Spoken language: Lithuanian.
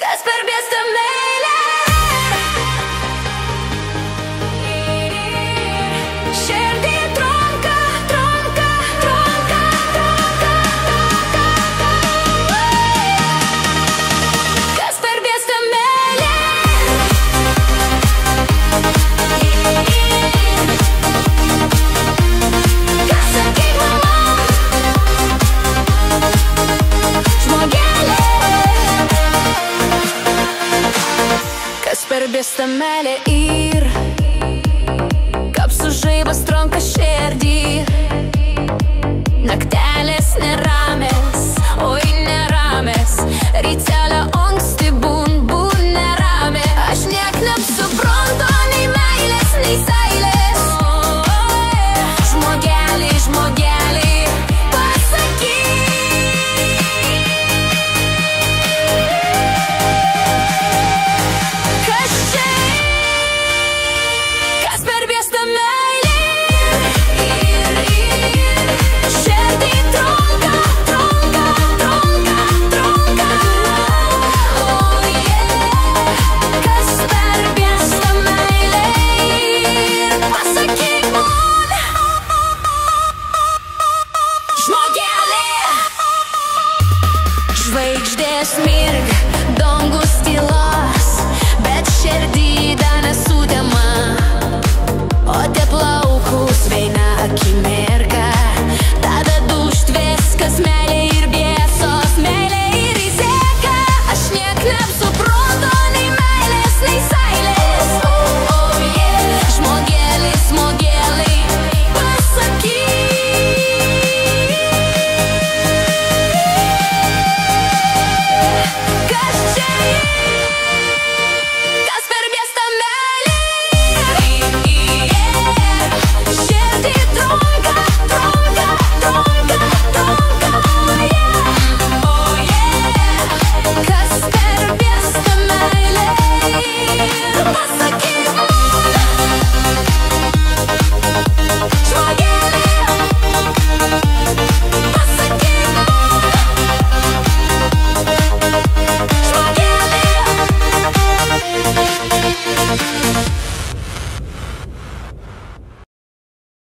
Kas per miestą meilę? Širdį trunka, trunka, trunka, trunka, trunka. Kas per miestą meilę? Kas sakyk man, žmogėlė? Kas per miestą meilę ir kapsų žaibas tronka širdį. Naktelės neramės, oi neramės, rytelio anksti būn neramė. Aš niek nesuprantu nei meilės, nei seilės. Žmogelį, žmogelį, pasakyk, kas čia, kas per miestą meilę? Širdį trunka, trunka, trunka, trunka. Oh yeah, kas per miestą meilę? Pasakyk man, žmogelį. Žvaigždės mirk, dangus tylos, bet širdį dar